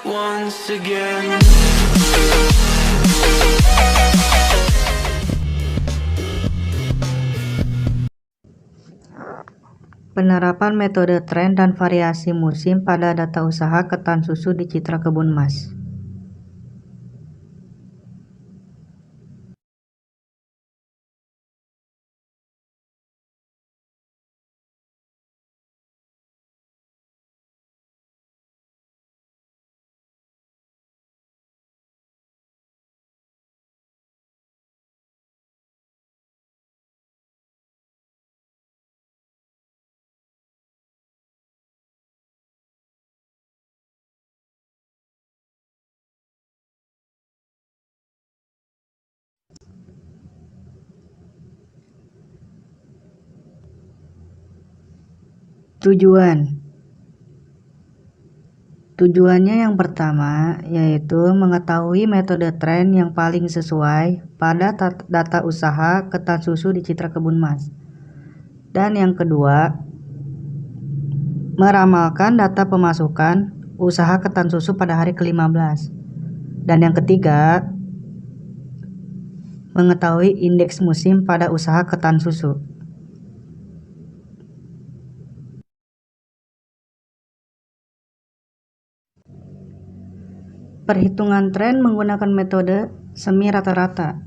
once again. Penerapan metode tren dan variasi musim pada data usaha ketan susu di Citra Kebun Mas. Tujuannya yang pertama yaitu mengetahui metode tren yang paling sesuai pada data usaha ketan susu di Citra Kebun Mas. Dan yang kedua, meramalkan data pemasukan usaha ketan susu pada hari ke-15. Dan yang ketiga, mengetahui indeks musim pada usaha ketan susu. Perhitungan tren menggunakan metode semi rata-rata.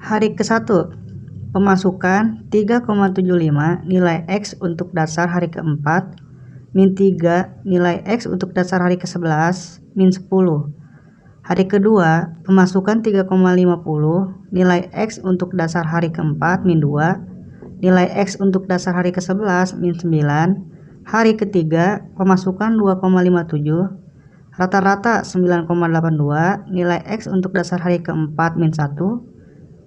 Hari ke-1, pemasukan 3,75 nilai X untuk dasar hari ke-4, min 3 nilai X untuk dasar hari ke-11, min 10. Hari kedua, pemasukan 3,50 nilai X untuk dasar hari ke-4, min 2, nilai X untuk dasar hari ke-11, min 9. Hari ketiga, pemasukan 2,57, rata-rata 9,82, nilai X untuk dasar hari ke-4, min 1,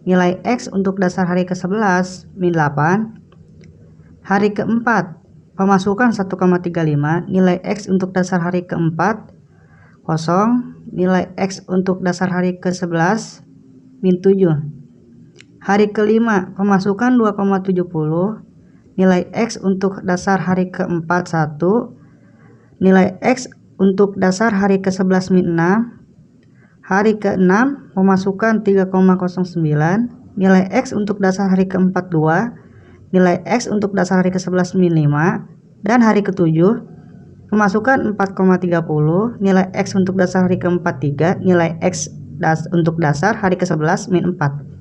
nilai X untuk dasar hari ke-11, min 8. Hari ke-4, pemasukan 1,35, nilai X untuk dasar hari ke-4, kosong, nilai X untuk dasar hari ke-11, min 7. Hari ke-5, pemasukan 2,70, nilai X untuk dasar hari ke-4, 1, nilai X untuk dasar hari ke-11, min 6. Hari ke-6, pemasukan 3,09, nilai X untuk dasar hari ke-4, 2, nilai X untuk dasar hari ke-11, min 5. Dan hari ke-7, pemasukan 4,30, nilai X untuk dasar hari ke-4, 3, nilai X untuk dasar hari ke-11, min 4.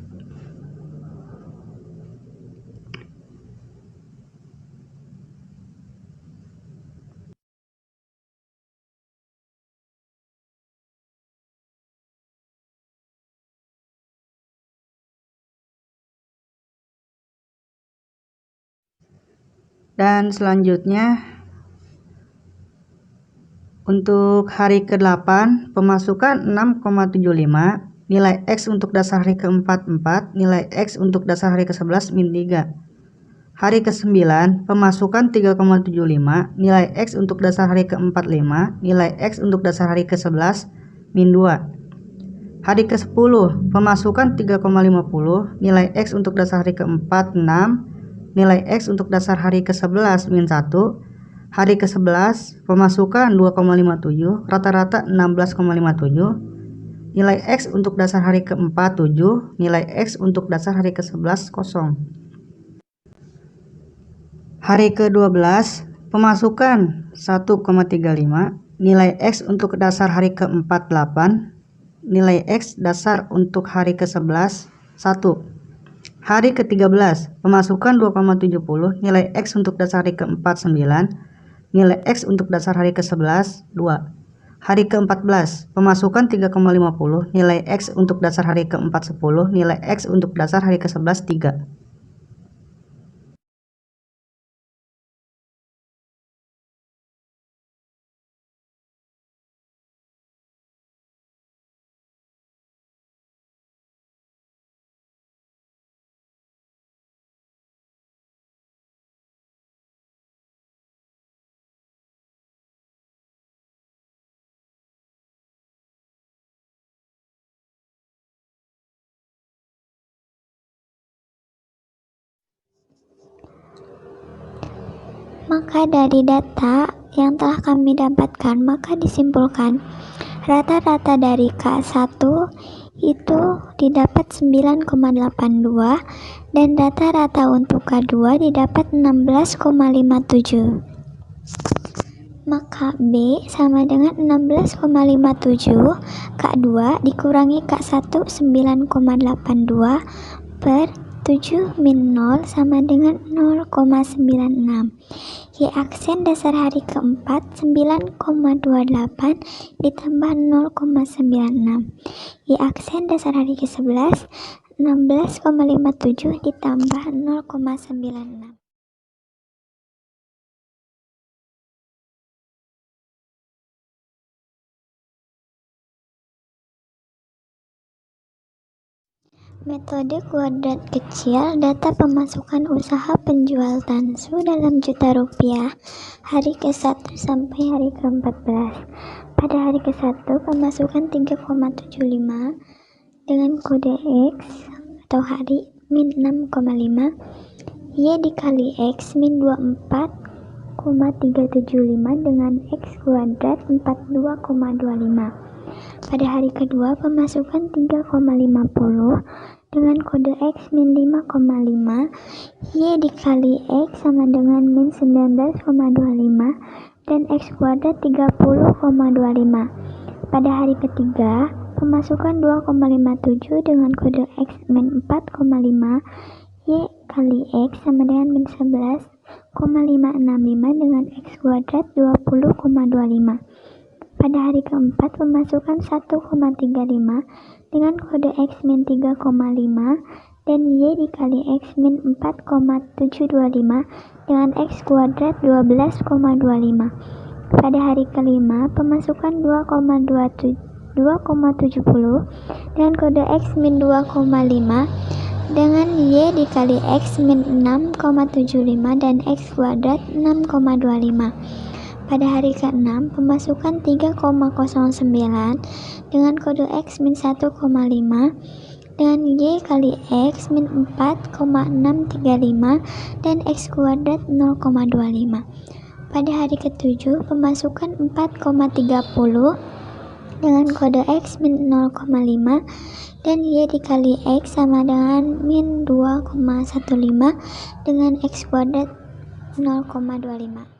Dan selanjutnya, untuk hari ke-8, pemasukan 6,75, nilai X untuk dasar hari ke-4, 4, nilai X untuk dasar hari ke-11, min 3. Hari ke-9, pemasukan 3,75, nilai X untuk dasar hari ke-4, 5, nilai X untuk dasar hari ke-11, min 2. Hari ke-10, pemasukan 3,50, nilai X untuk dasar hari ke-4, 6, nilai X untuk dasar hari ke-11, min 1. Hari ke-11, pemasukan 2,57, rata-rata 16,57, nilai X untuk dasar hari ke-4, 7, nilai X untuk dasar hari ke-11, kosong. Hari ke-12, pemasukan 1,35, nilai X untuk dasar hari ke-4, 8, nilai X dasar untuk hari ke-11, 1. Hari ke-13, pemasukan 2,70, nilai X untuk dasar hari ke-4, 9, nilai X untuk dasar hari ke-11, 2. Hari ke-14, pemasukan 3,50, nilai X untuk dasar hari ke-4, 10, nilai X untuk dasar hari ke-11, 3. Maka dari data yang telah kami dapatkan, maka disimpulkan rata-rata dari K1 itu didapat 9,82 dan rata-rata untuk K2 didapat 16,57. Maka B sama dengan 16,57 K2 dikurangi K1 9,82 per 7 min 0 sama dengan 0,96. Y aksen dasar hari keempat 9,28 ditambah 0,96. Y aksen dasar hari ke-11 16,57 ditambah 0,96. Metode kuadrat kecil, data pemasukan usaha penjual tansu dalam juta rupiah hari ke-1 sampai hari ke-14. Pada hari ke-1 pemasukan 3,75 dengan kode X atau hari min 6,5, Y dikali X min 24,375 dengan X kuadrat 42,25. Pada hari kedua pemasukan 3,50 dengan kode X min 5,5, Y dikali X sama dengan min 19,25 dan X kuadrat 30,25. Pada hari ketiga, pemasukan 2,57 dengan kode X min 4,5, Y kali X sama dengan min 11,565 dengan X kuadrat 20,25. Pada hari keempat, pemasukan 1,35 dengan kode X min 3,5 dan Y dikali X min 4,725 dengan X kuadrat 12,25. Pada hari kelima, pemasukan 2,70 dengan kode X min 2,5 dengan Y dikali X min 6,75 dan X kuadrat 6,25. Pada hari ke-6, pemasukan 3,09 dengan kode X min 1,5 dengan Y kali X min 4,635 dan X kuadrat 0,25. Pada hari ke-7, pemasukan 4,30 dengan kode X min 0,5 dan Y dikali X sama dengan min 2,15 dengan X kuadrat 0,25.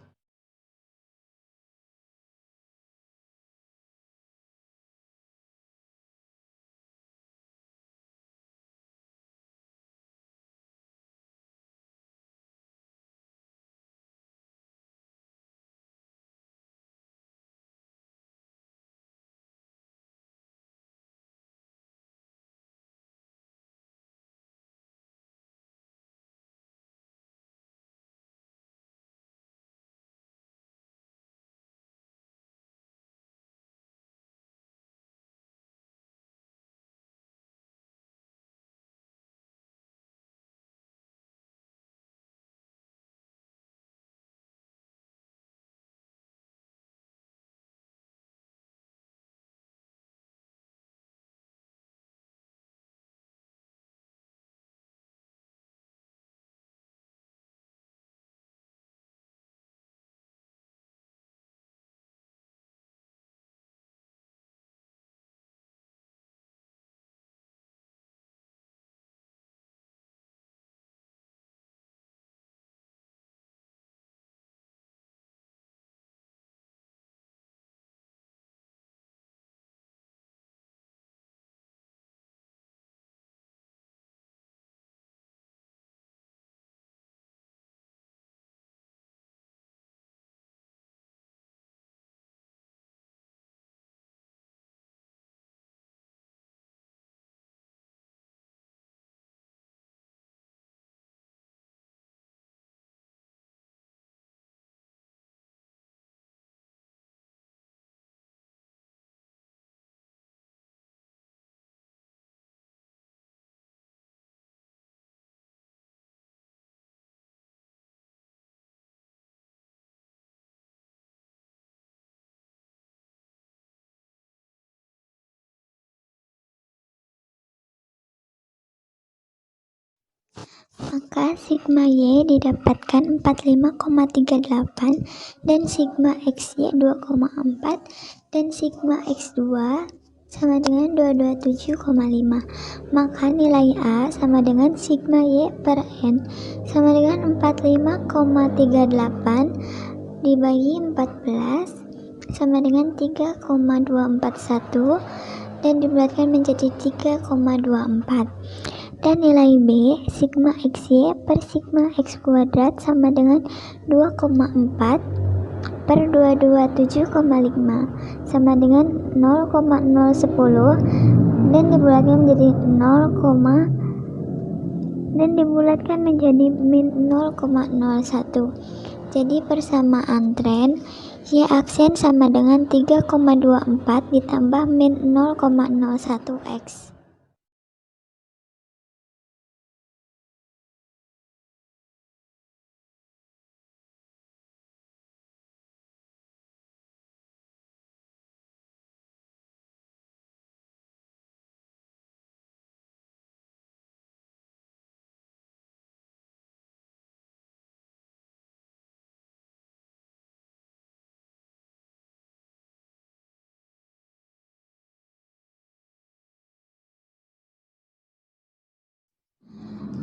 maka sigma Y didapatkan 45,38 dan sigma XY 2,4 dan sigma X2 sama dengan 227,5. Maka nilai A sama dengan sigma Y per N sama dengan 45,38 dibagi 14 sama dengan 3,241 dan dibulatkan menjadi 3,24. Dan nilai B sigma XY per sigma X kuadrat sama dengan 2,4 per 227,5 sama dengan 0,010 dan dibulatkan menjadi min 0,01. Jadi persamaan tren Y aksen sama dengan 3,24 ditambah min 0,01 X.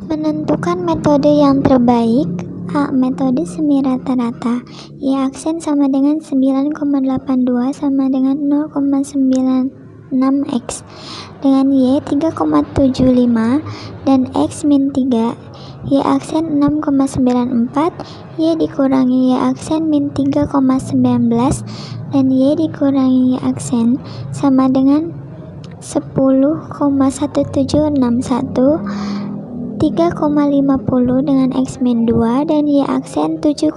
Menentukan metode yang terbaik. A. Metode semi rata-rata. Y aksen sama dengan 9,82 sama dengan 0,96 X dengan Y 3,75 dan X min 3. Y aksen 6,94, Y dikurangi Y aksen min 3,19 dan Y dikurangi Y aksen sama dengan 10,1761, 3,50 dengan X min 2 dan Y aksen 7,9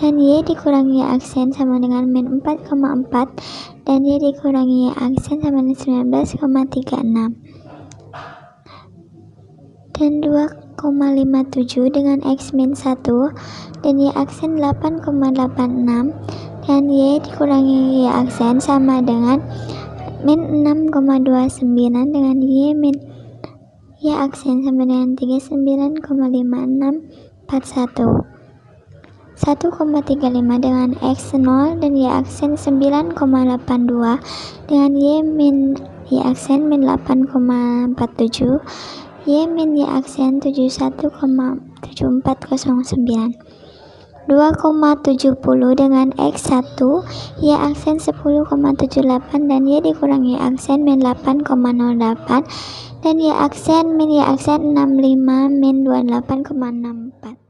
dan Y dikurangi Y aksen sama dengan min 4,4 dan Y dikurangi Y aksen sama dengan 19,36 dan 2,57 dengan X min 1 dan Y aksen 8,86 dan Y dikurangi Y aksen sama dengan min 6,29 dengan Y min Y aksen sama dengan 39,5641, 1,35 dengan X 0 dan Y aksen 9,82 dengan Y min Y aksen min 8,47, Y min Y aksen 71,7409, 2,70 dengan X 1 Y aksen 10,78 dan Y dikurangi Y aksen min 8,08 dan Y aksen min Y aksen 65 min 28,64.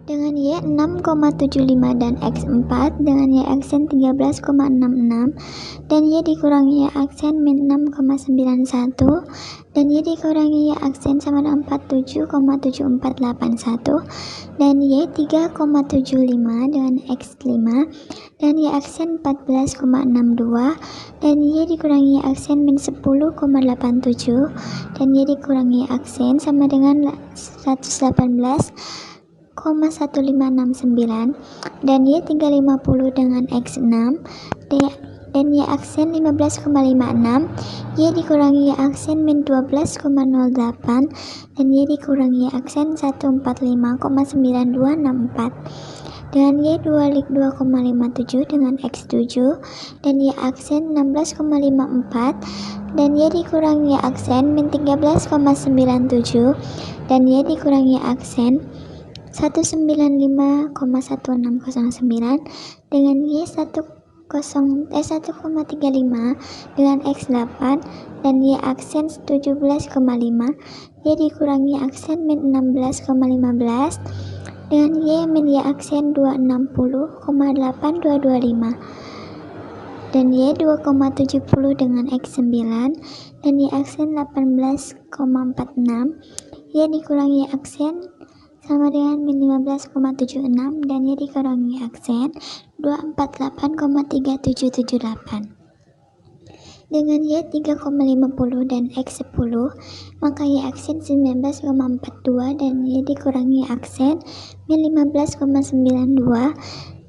Dengan Y 6,75 dan X 4 dengan Y aksen 13,66 dan Y dikurangi Y aksen min 6,91 dan Y dikurangi Y aksen sama dengan 47,7481 dan Y 3,75 dengan X 5 dan Y aksen 14,62 dan Y dikurangi Y aksen min 10,87 dan Y dikurangi Y aksen sama dengan 118,1569 dan Y 350 dengan X 6 dan Y aksen 15,56 Y dikurangi Y aksen min 12,08 dan Y dikurangi Y aksen 145,9264 dengan Y 2,57 dengan X 7 dan Y aksen 16,54 dan Y dikurangi Y aksen min 13,97 dan Y dikurangi Y aksen 195,1609 dengan Y 1,35 dengan X 8 dan Y aksen 17,5 Y dikurangi aksen min 16,15 dengan Y min Y aksen 260,8225 dan Y 2,70 dengan X 9 dan Y aksen 18,46 Y dikurangi aksen sama dengan min 15,76 dan Y dikurangi aksen 248,3778. Dengan Y 3,50 dan X 10, maka Y aksen 19,42 dan Y dikurangi aksen min 15,92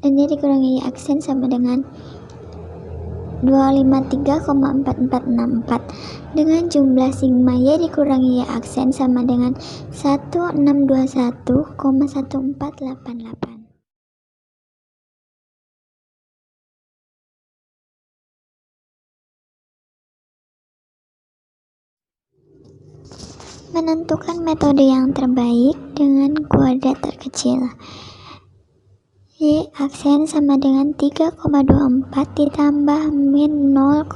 dan Y dikurangi Y aksen sama dengan 253,4464. Dengan jumlah sigma Y dikurangi Y aksen sama dengan 1621,1488. Menentukan metode yang terbaik dengan kuadrat terkecil. Y aksen sama dengan 3,24 ditambah min 0,01.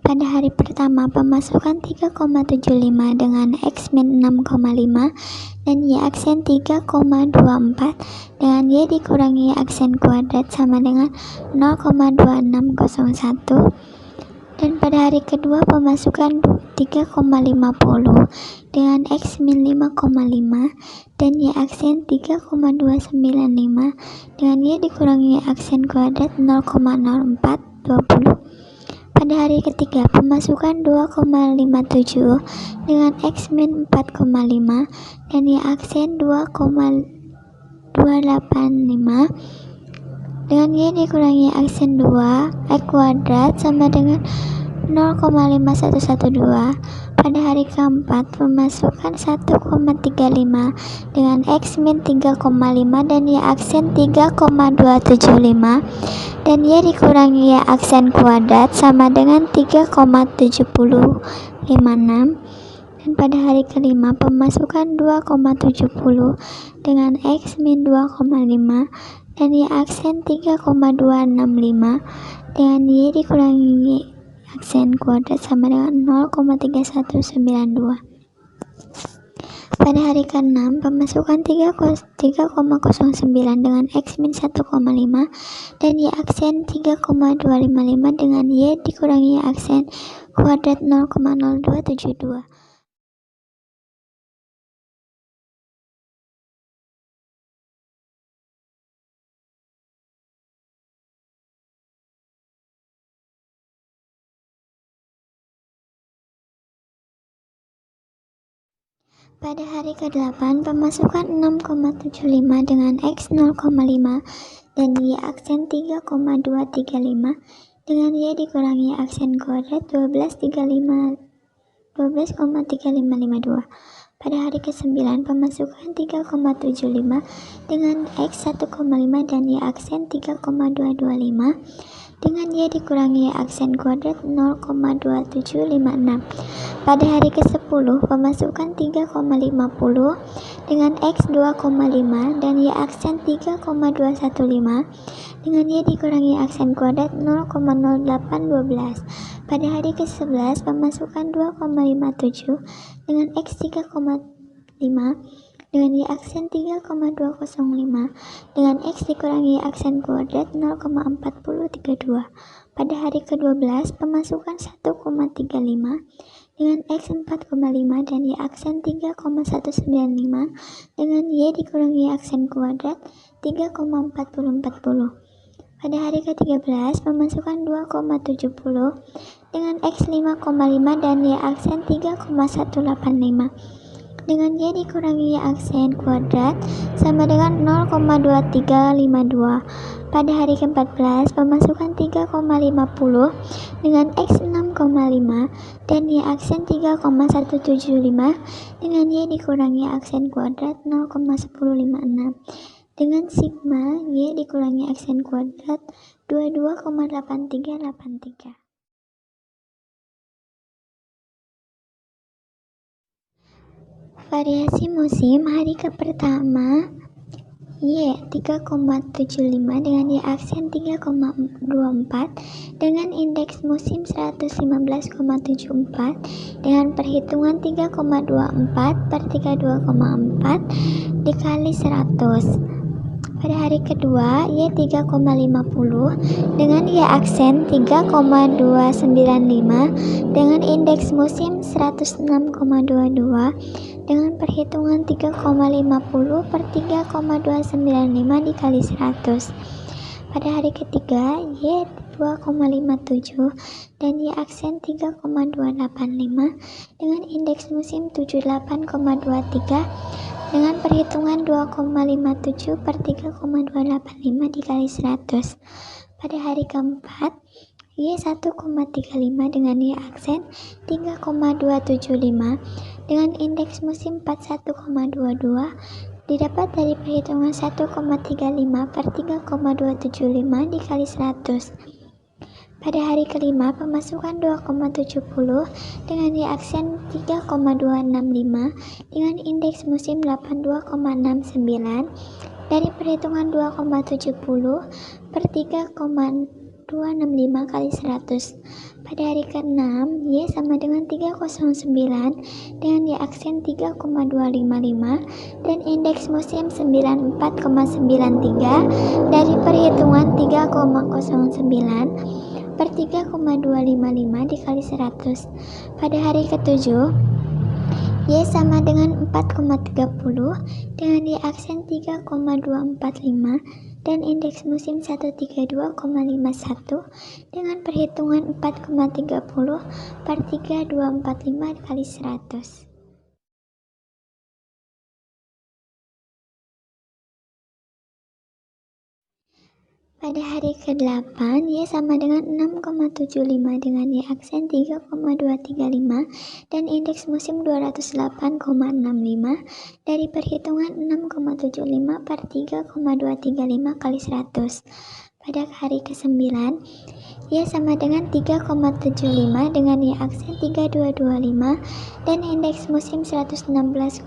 Pada hari pertama, pemasukan 3,75 dengan X min 6,5 dan Y aksen 3,24 dengan Y dikurangi aksen kuadrat sama dengan 0,2601. Dan pada hari kedua, pemasukan 3,50 dengan X min 5,5 dan Y aksen 3,295 dengan Y dikurangi aksen kuadrat 0,0420. Pada hari ketiga, pemasukan 2,57 dengan X min 4,5 dan Y aksen 2,285 dengan Y dikurangi aksen 2 kuadrat sama dengan 0,5112. Pada hari keempat, pemasukan 1,35 dengan X min 3,5 dan Y aksen 3,275 dan Y dikurangi Y aksen kuadrat sama dengan 3,7056. Dan pada hari kelima, pemasukan 2,70 dengan X min 2,5 dan Y aksen 3,265 dengan Y dikurangi aksen kuadrat sama dengan 0,3192. Pada hari ke-6, pemasukan 3,09 dengan X min 1,5 dan Y aksen 3,255 dengan Y dikurangi aksen kuadrat 0,0272. Pada hari ke-8, pemasukan 6,75 dengan X 0,5 dan Y aksen 3,235 dengan Y dikurangi aksen kuadrat 12,3552. Pada hari ke-9, pemasukan 3,75 dengan X 1,5 dan Y aksen 3,225 dengan Y dikurangi aksen kuadrat 0,2756. Pada hari ke-10, pemasukan 3,50 dengan X 2,5 dan Y aksen 3,215 dengan Y dikurangi aksen kuadrat 0,0812. Pada hari ke-11, pemasukan 2,57 dengan X 3,5 dengan Y aksen 3,205 dengan X dikurangi aksen kuadrat 0,4032. Pada hari ke-12, pemasukan 1,35 dengan X 4,5 dan Y aksen 3,195 dengan Y dikurangi aksen kuadrat 3,4040. Pada hari ke-13, pemasukan 2,70 dengan X 5,5 dan Y aksen 3,185 dengan Y dikurangi Y aksen kuadrat sama dengan 0,2352. Pada hari ke-14, pemasukan 3,50 dengan X 6,5 dan Y aksen 3,175 dengan Y dikurangi aksen kuadrat 0,1056 dengan sigma Y dikurangi aksen kuadrat 22,8383. Variasi musim hari ke-pertama Y 3,75 dengan Y aksen 3,24 dengan indeks musim 115,74 dengan perhitungan 3,24 per 32,4 dikali 100. Pada hari kedua, Y 3,50 dengan Y aksen 3,295 dengan indeks musim 106,22 dengan perhitungan 3,50 per 3,295 dikali 100. Pada hari ketiga, Y 2,57 dan Y aksen 3,285 dengan indeks musim 78,23 dengan perhitungan 2,57 per 3,285 dikali 100. Pada hari keempat, Y 1,35 dengan Y aksen 3,275 dengan indeks musim 41,22 didapat dari perhitungan 1,35 per 3,275 dikali 100. Pada hari kelima, pemasukan 2,70 dengan Y aksen 3,265 dengan indeks musim 82,69 dari perhitungan 2,70 per 3,265 kali 100. Pada hari ke-6, Y sama dengan 309 dengan Y aksen 3,255 dan indeks musim 94,93 dari perhitungan 3,09 per 3,255 dikali 100. Pada hari ke-7, Y sama dengan 4,30 dengan Y aksen 3,245 dan indeks musim 132,51 dengan perhitungan 4,30 per 3,245 dikali 100. Pada hari ke-8, Y sama dengan 6,75 dengan Y aksen 3,235 dan indeks musim 208,65 dari perhitungan 6,75 per 3,235 kali 100. Pada hari ke-9, Y sama dengan 3,75 dengan Y aksen 3225 dan indeks musim 116,27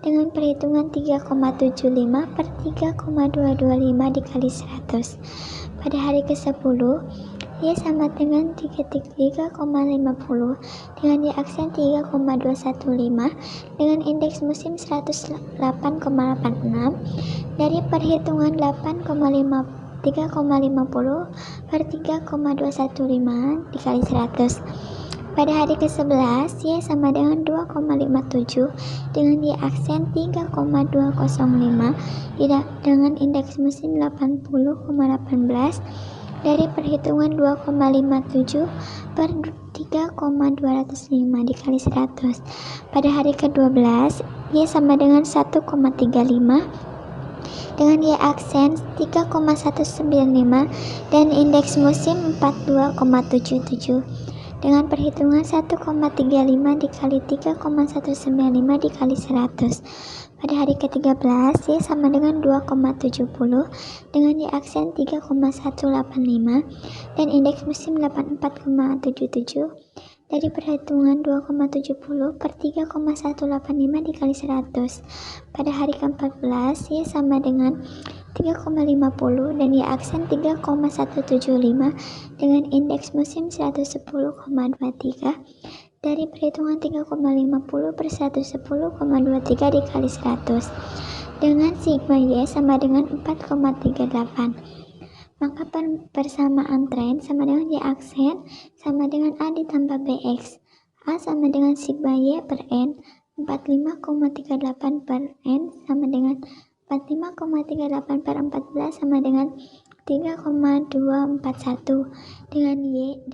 dengan perhitungan 3,75 per 3,225 dikali 100. Pada hari ke-10, Y sama dengan 33,50 dengan Y aksen 3,215 dengan indeks musim 108,86 dari perhitungan 3,50 per 3,215 dikali 100. Pada hari ke-11, Y sama dengan 2,57 dengan Y aksen 3,205 dengan indeks musim 80,18 dari perhitungan 2,57 per 3,205 dikali 100. Pada hari ke-12, Y sama dengan 1,35 dengan Y aksen 3,195 dan indeks musim 42,77 dengan perhitungan 1,35 dikali 3,195 dikali 100. Pada hari ke-13, Y sama dengan 2,70 dengan Y aksen 3,185 dan indeks musim 84,77 dari perhitungan 2,70 per 3,185 dikali 100. Pada hari ke-14, Y sama dengan 3,50 dan Y aksen 3,175 dengan indeks musim 110,23 dari perhitungan 3,50 per 110,23 dikali 100 dengan sigma Y sama dengan 4,38. Maka persamaan tren sama dengan Y aksen sama dengan A ditambah BX. A sama dengan sigma Y per N 45,38 per N sama dengan 45,38 per 14 sama dengan 3,241 dengan Y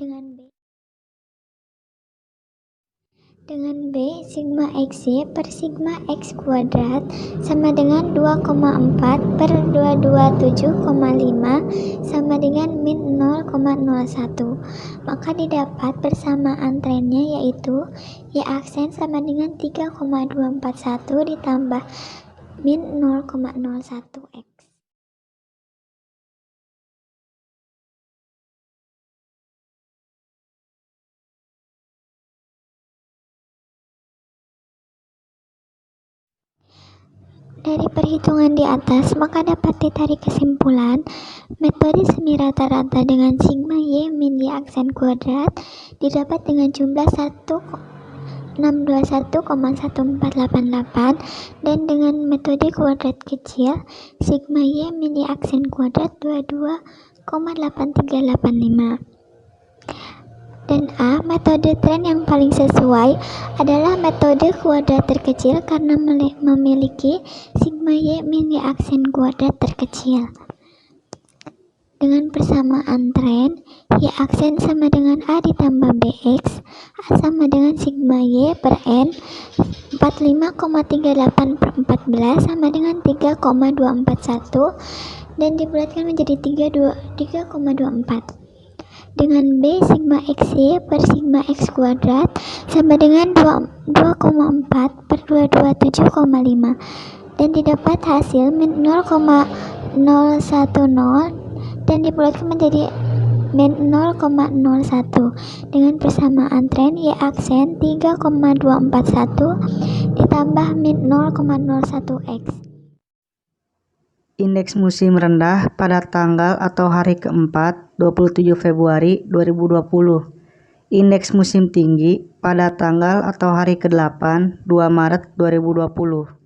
dengan B sigma XY per sigma X kuadrat sama dengan 2,4 per 227,5 sama dengan min 0,01. Maka didapat persamaan trennya yaitu Y aksen sama dengan 3,241 ditambah min 0,01 X. Dari perhitungan di atas, maka dapat ditarik kesimpulan metode semi rata-rata dengan sigma Y min Y aksen kuadrat didapat dengan jumlah 1 621,1488 dan dengan metode kuadrat kecil sigma Y min Y aksen kuadrat 22,8385. Dan A, metode tren yang paling sesuai adalah metode kuadrat terkecil karena memiliki sigma Y min Y aksen kuadrat terkecil. Dengan persamaan tren, Y aksen sama dengan A ditambah BX, A sama dengan sigma Y per N, 45,38 per 14 sama dengan 3,241 dan dibulatkan menjadi 3,24. Dengan B, sigma XY per sigma X kuadrat sama dengan 2,4 per 227,5 dan didapat hasil min 0,010 dan dibulatkan menjadi min 0,01 dengan persamaan tren Y aksen 3,241 ditambah min 0,01X. Indeks musim rendah pada tanggal atau hari keempat 27 Februari 2020. Indeks musim tinggi pada tanggal atau hari ke-8 2 Maret 2020.